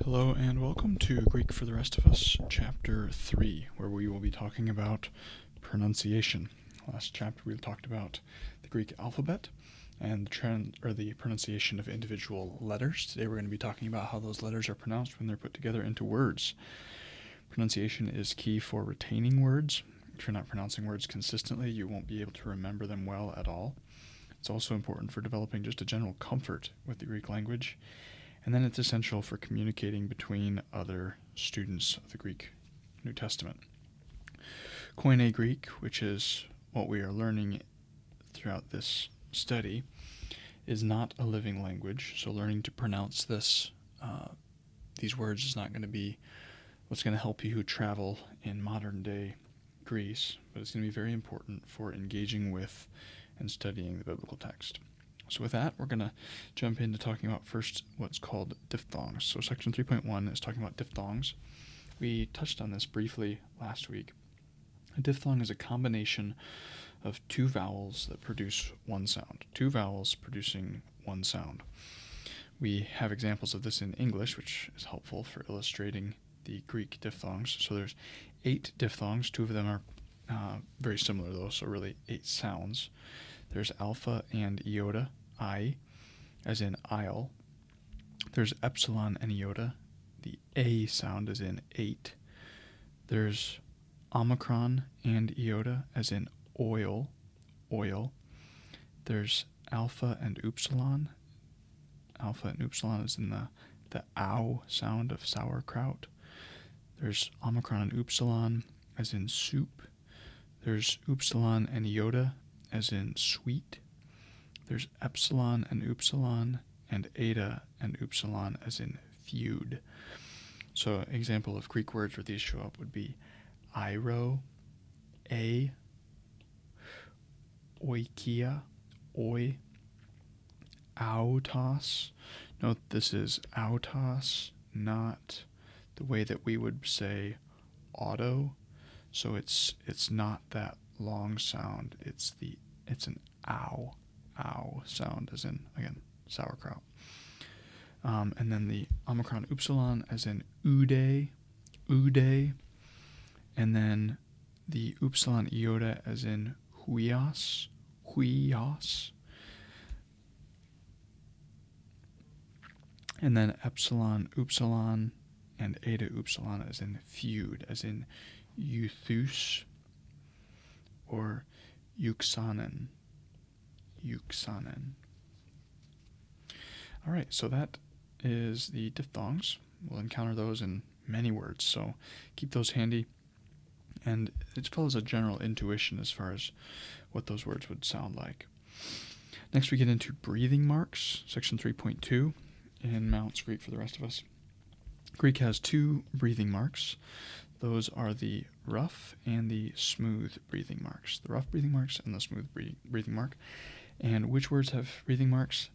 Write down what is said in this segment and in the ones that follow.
Hello and welcome to Greek for the Rest of Us, Chapter 3, where we will be talking about pronunciation. Last chapter we talked about the Greek alphabet and the pronunciation of individual letters. Today we're going to be talking about how those letters are pronounced when they're put together into words. Pronunciation is key for retaining words. If you're not pronouncing words consistently, you won't be able to remember them well at all. It's also important for developing just a general comfort with the Greek language. And then it's essential for communicating between other students of the Greek New Testament. Koine Greek, which is what we are learning throughout this study, is not a living language, so learning to pronounce these words is not going to be what's going to help you travel in modern-day Greece, but it's going to be very important for engaging with and studying the biblical text. So with that, we're going to jump into talking about first what's called diphthongs. So section 3.1 is talking about diphthongs. We touched on this briefly last week. A diphthong is a combination of two vowels that produce one sound. Two vowels producing one sound. We have examples of this in English, which is helpful for illustrating the Greek diphthongs. So there's 8 diphthongs. 2 of them are very similar, though, so really 8 sounds. There's alpha and iota, I, as in isle. There's epsilon and iota, the A sound as in 8. There's omicron and iota as in oil, oil. There's alpha and upsilon as in the ow sound of sauerkraut. There's omicron and upsilon as in soup. There's upsilon and iota as in sweet. There's epsilon and upsilon and eta and upsilon as in feud. So an example of Greek words where these show up would be airo, oikia, oi, autos. Note this is autos, not the way that we would say auto. So it's not that long sound. It's an ow sound, as in, again, sauerkraut. And then the omicron upsilon as in ude, and then the upsilon iota as in huios, and then epsilon upsilon and eta upsilon as in feud, as in euthus or euxanen. All right, so that is the diphthongs. We'll encounter those in many words, so keep those handy. And it follows a general intuition as far as what those words would sound like. Next, we get into breathing marks, section 3.2 in Mount's Greek for the Rest of Us. Greek has 2 breathing marks. Those are the rough and the smooth breathing marks. The rough breathing marks and the smooth breathing mark. And which words have breathing marks?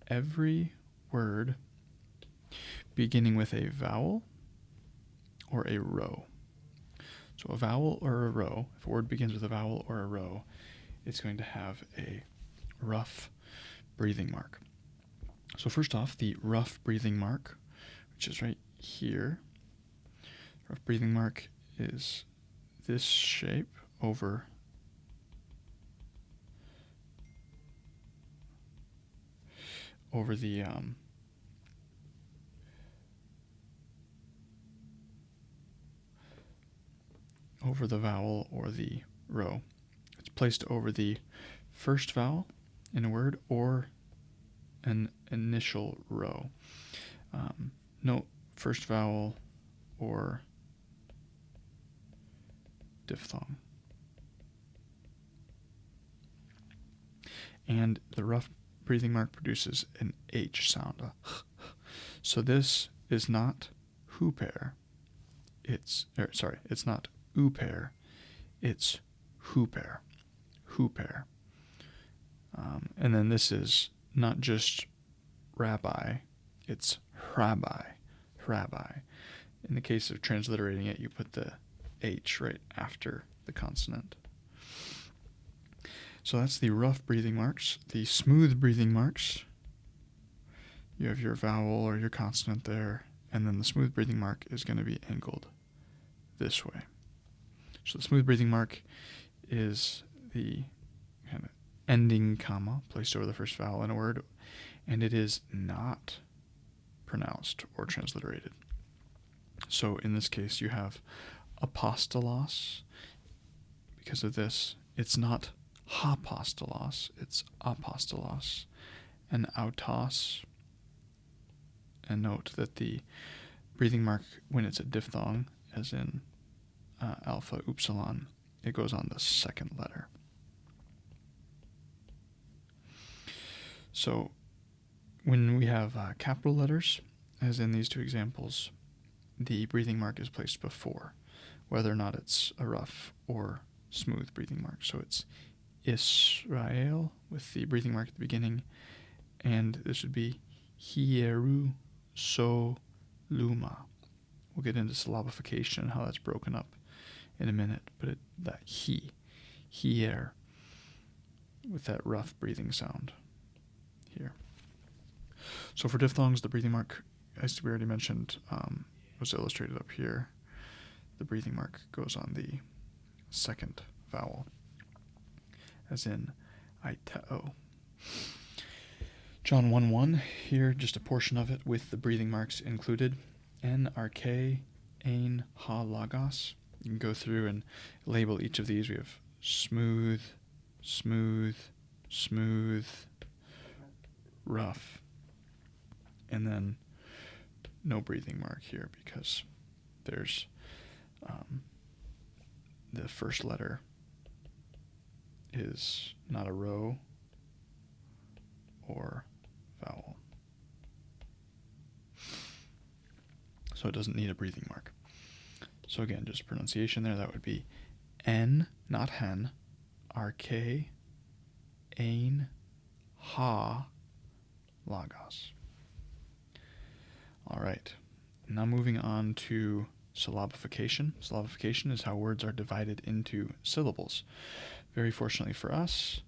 Every word beginning with a vowel or a row. So a vowel or a row, if a word begins with a vowel or a row, it's going to have a rough breathing mark. So first off, the rough breathing mark, which is right here. Rough breathing mark is this shape over the vowel or the row. It's placed over the first vowel in a word or an initial row. Note first vowel or diphthong. And the rough breathing mark produces an H sound. So this is not hooper. It's not ooper. It's hooper. Hooper. And then this is not just rabbi. It's rabbi. Rabbi. In the case of transliterating it, you put the H right after the consonant. So that's the rough breathing marks. The smooth breathing marks, you have your vowel or your consonant there, and then the smooth breathing mark is going to be angled this way. So the smooth breathing mark is the kind of ending comma placed over the first vowel in a word, and it is not pronounced or transliterated. So in this case, you have apostolos. Because of this, it's not hapostolos, it's apostolos. And autos. And note that the breathing mark, when it's a diphthong, as in alpha, upsilon, it goes on the second letter. So when we have capital letters, as in these two examples, the breathing mark is placed before, whether or not it's a rough or smooth breathing mark. So it's Israel with the breathing mark at the beginning, and this would be hieru so luma. We'll get into syllabification and how that's broken up in a minute, but that hier, with that rough breathing sound here. So for diphthongs, the breathing mark, as we already mentioned, was illustrated up here. The breathing mark goes on the second vowel, as in aiteo. John 1:1, here just a portion of it with the breathing marks included. En arche, ein ha lagos. You can go through and label each of these. We have smooth, smooth, smooth, rough, and then no breathing mark here because there's the first letter is not a row or vowel. So it doesn't need a breathing mark. So again, just pronunciation there, that would be en, not hen, arche, ein, ha, lagos. All right, now moving on to syllabification. Syllabification is how words are divided into syllables. Very fortunately for us,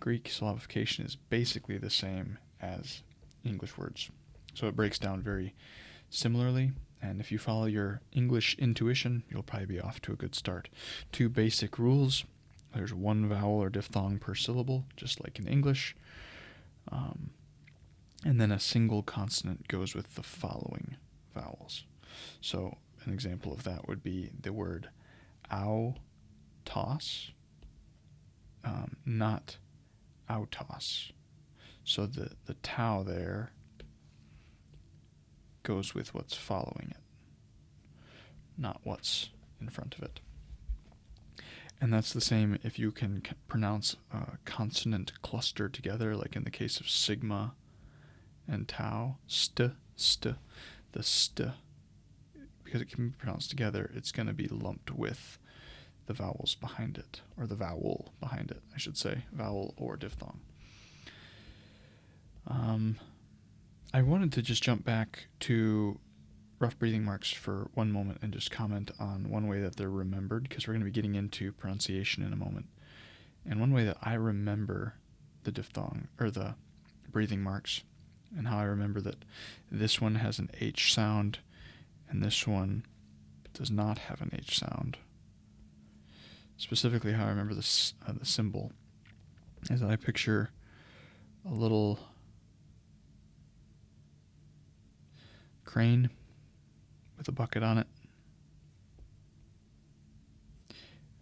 Greek syllabification is basically the same as English words. So it breaks down very similarly, and if you follow your English intuition, you'll probably be off to a good start. 2 basic rules. There's 1 vowel or diphthong per syllable, just like in English. And then a single consonant goes with the following vowels. So an example of that would be the word autos, not autos. So the tau there goes with what's following it, not what's in front of it. And that's the same if you can pronounce a consonant cluster together, like in the case of sigma and tau, the st, because it can be pronounced together, it's going to be lumped with the vowels behind it, or the vowel behind it, I should say, vowel or diphthong. I wanted to just jump back to rough breathing marks for one moment and just comment on one way that they're remembered, because we're going to be getting into pronunciation in a moment. And one way that I remember the diphthong, or the breathing marks, and how I remember that this one has an H sound and this one does not have an H sound. Specifically, how I remember this, the symbol is that I picture a little crane with a bucket on it,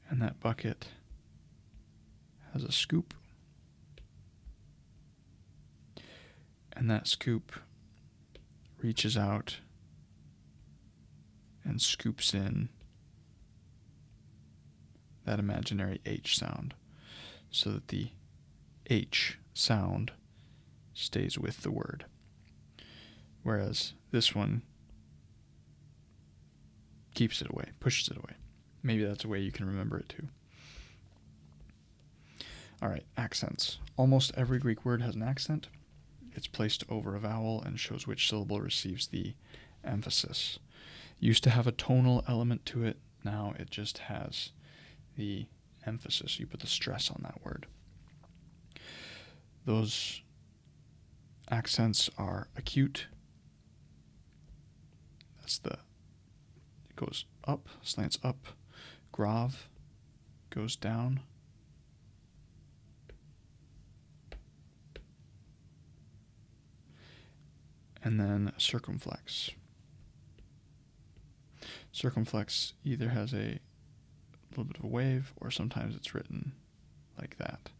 and that bucket has a scoop, and that scoop reaches out and scoops in that imaginary H sound so that the H sound stays with the word. Whereas this one keeps it away, pushes it away. Maybe that's a way you can remember it too. All right, accents. Almost every Greek word has an accent. It's placed over a vowel and shows which syllable receives the emphasis. Used to have a tonal element to it. Now it just has the emphasis. You put the stress on that word. Those accents are acute, it goes up, slants up. Grav goes down. And then circumflex. Circumflex either has a little bit of a wave, or sometimes it's written like that.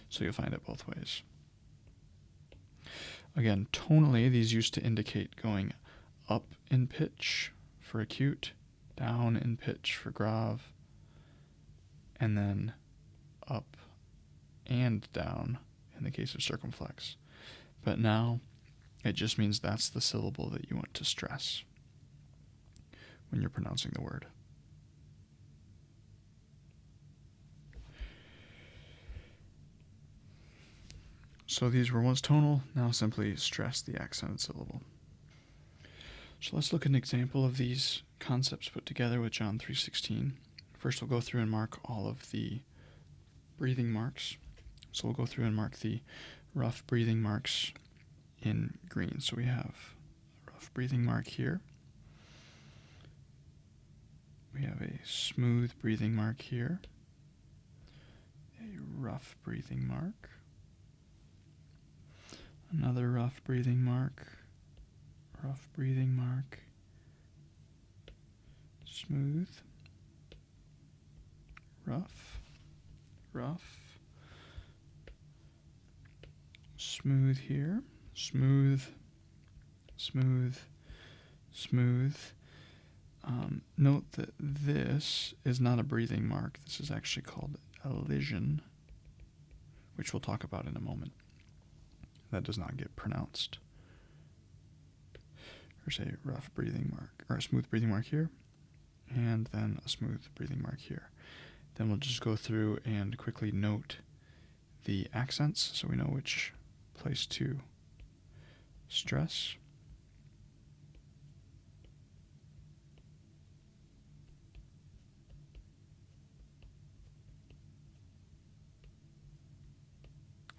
So you'll find it both ways. Again, tonally, these used to indicate going up in pitch for acute, down in pitch for grave, and then up and down in the case of circumflex. But now it just means that's the syllable that you want to stress when you're pronouncing the word. So these were once tonal, now simply stress the accented syllable. So let's look at an example of these concepts put together with John 3:16. First we'll go through and mark all of the breathing marks. So we'll go through and mark the rough breathing marks in green. So we have a rough breathing mark here. We have a smooth breathing mark here. A rough breathing mark. Another rough breathing mark. Rough breathing mark. Smooth. Rough. Rough. Smooth here. Smooth. Smooth. Smooth. Note that this is not a breathing mark. This is actually called elision, which we'll talk about in a moment. That does not get pronounced. There's a rough breathing mark, or a smooth breathing mark here, and then a smooth breathing mark here. Then we'll just go through and quickly note the accents so we know which place to stress.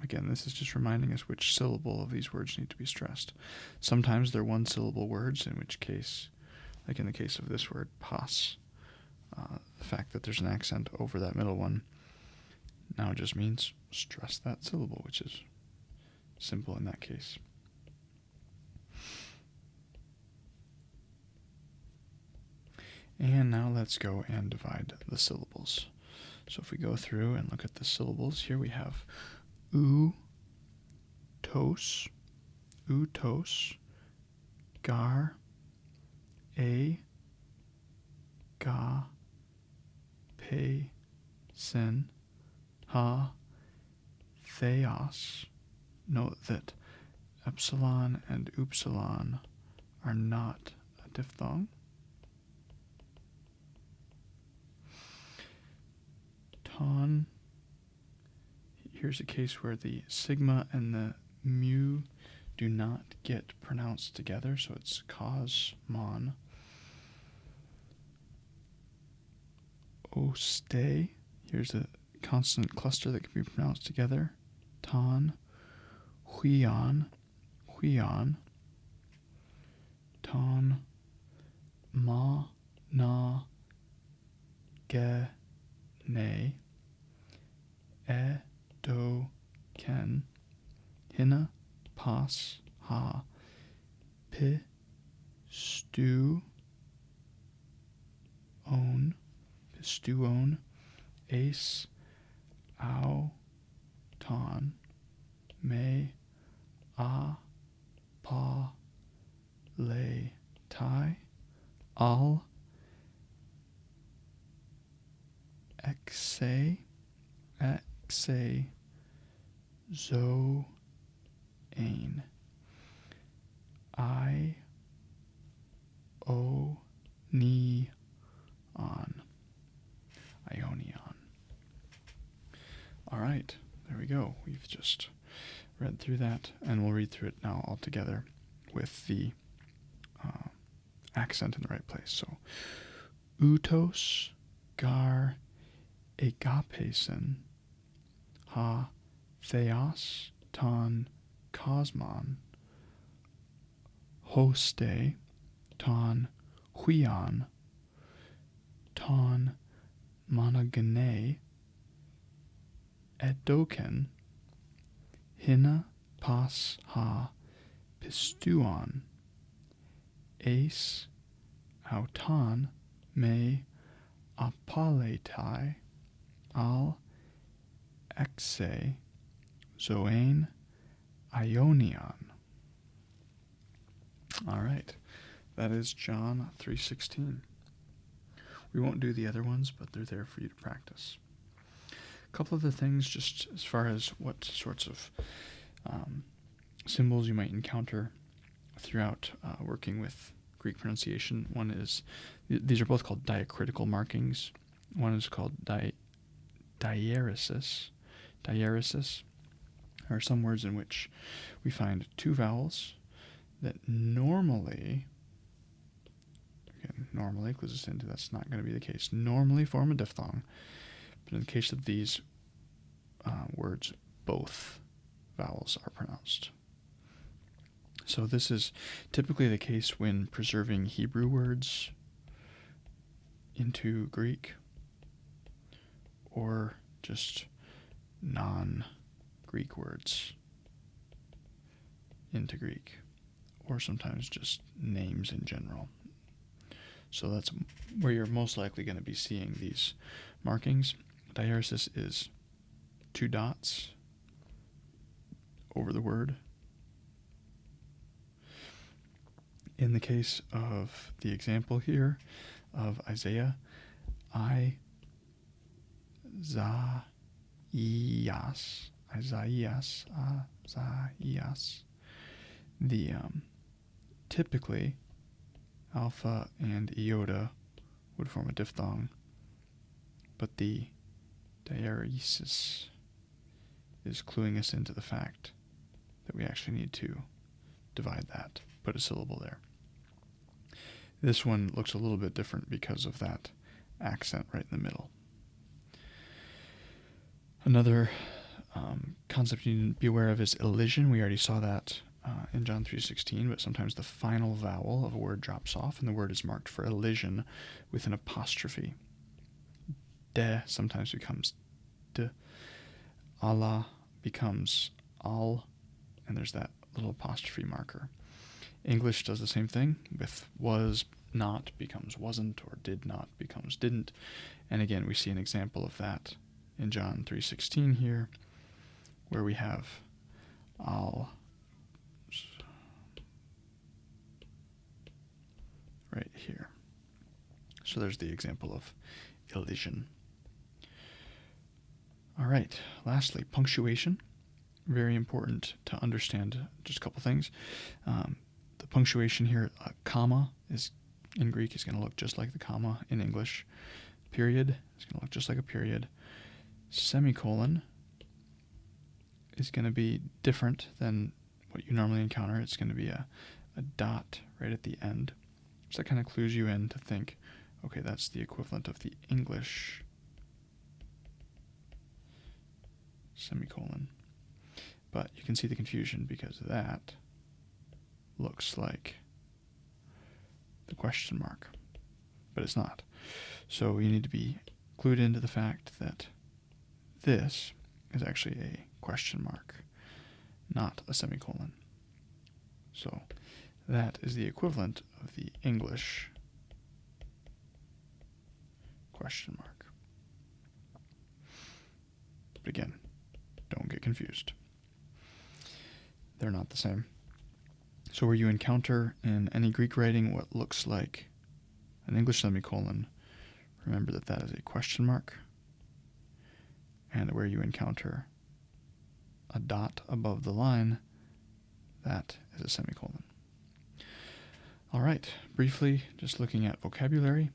Again, this is just reminding us which syllable of these words need to be stressed. Sometimes they're one-syllable words, in which case, like in the case of this word, pas, the fact that there's an accent over that middle one now just means stress that syllable, which is simple in that case. And now let's go and divide the syllables. So if we go through and look at the syllables, here we have tos, gar, ga, pe, sin, ha, theos. Note that epsilon and upsilon are not a diphthong. Ton. Here's a case where the sigma and the mu do not get pronounced together, so it's cos, mon. Oste. Here's a consonant cluster that can be pronounced together. Ton. Huion. Ton. Ma, na, ge, ne. Do, ken, hina, pas, ha, pi, stu, on, pistuon, ace, au, ton, me, a, pa, le, tai, al, exe, zo, ain, I, o, ni, on, ionion. All right, there we go. We've just read through that, and we'll read through it now all together with the accent in the right place. So, utos, gar, agapesin, ha, theos, ton, cosmon, hoste, ton, huion, ton monogene, edoken, hina pas ha pistuon, ace auton me apaletai al exe zoane ionion. All right, that is John 3:16. We won't do the other ones, but they're there for you to practice. A couple of the things, just as far as what sorts of symbols you might encounter throughout working with Greek pronunciation. One is, these are both called diacritical markings. One is called diaeresis. Diaeresis are some words in which we find two vowels that normally, clues us into that's not going to be the case, normally form a diphthong, but in the case of these words, both vowels are pronounced. So this is typically the case when preserving Hebrew words into Greek, or just non-Greek words into Greek, or sometimes just names in general. So that's where you're most likely going to be seeing these markings. Diaeresis is two dots over the word. In the case of the example here of Isaiah, Isaias, the typically alpha and iota would form a diphthong, but the diaeresis is cluing us into the fact that we actually need to divide that, put a syllable there. This one looks a little bit different because of that accent right in the middle. Another concept you need to be aware of is elision. We already saw that in John 3:16, but sometimes the final vowel of a word drops off and the word is marked for elision with an apostrophe. De sometimes becomes de. Allah becomes al, and there's that little apostrophe marker. English does the same thing with was not becomes wasn't, or did not becomes didn't. And again, we see an example of that in John 3:16 here, where we have al right here. So there's the example of elision. All right, lastly, punctuation. Very important to understand just a couple things. The punctuation here, a comma is in Greek is going to look just like the comma in English. Period is going to look just like a period. Semicolon is going to be different than what you normally encounter. It's going to be a dot right at the end. So that kind of clues you in to think, okay, that's the equivalent of the English semicolon. But you can see the confusion because that looks like the question mark, but it's not. So you need to be clued into the fact that this is actually a question mark, not a semicolon. So that is the equivalent of the English question mark. But again, don't get confused. They're not the same. So where you encounter in any Greek writing what looks like an English semicolon, remember that that is a question mark. And where you encounter a dot above the line, that is a semicolon. All right, briefly, just looking at vocabulary.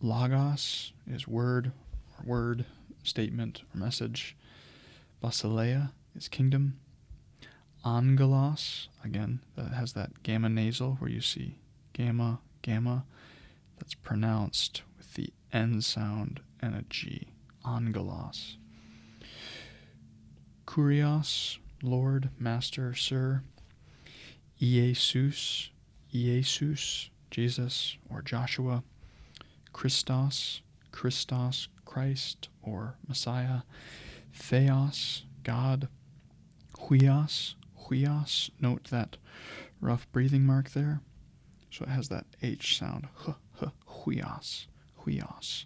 Logos is word, or word, statement, or message. Basileia is kingdom. Angelos, again, that has that gamma nasal where you see gamma, that's pronounced with the N sound and a G. Angelos. Kurios, Lord, Master, Sir. Iesus, Jesus or Joshua, Christos, Christos, Christ or Messiah, Theos, God, Huios, Huios. Note that rough breathing mark there. So it has that H sound, Huios, Huios.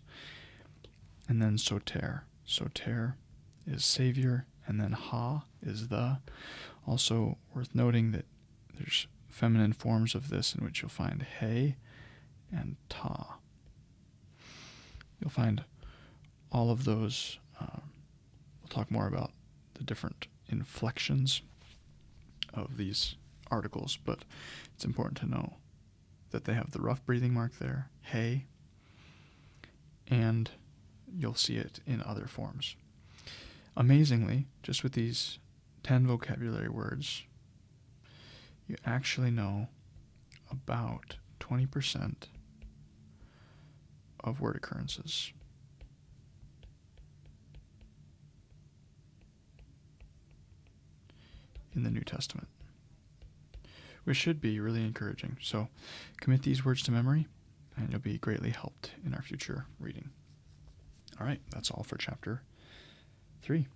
And then Soter. Soter is Savior, and then Ha is the. Also worth noting that there's feminine forms of this in which you'll find He and Ta. You'll find all of those. We'll talk more about the different inflections of these articles, but it's important to know that they have the rough breathing mark there, He, and you'll see it in other forms. Amazingly, just with these 10 vocabulary words, you actually know about 20% of word occurrences. In the New Testament, which should be really encouraging. So commit these words to memory, and you'll be greatly helped in our future reading. All right, that's all for chapter 3.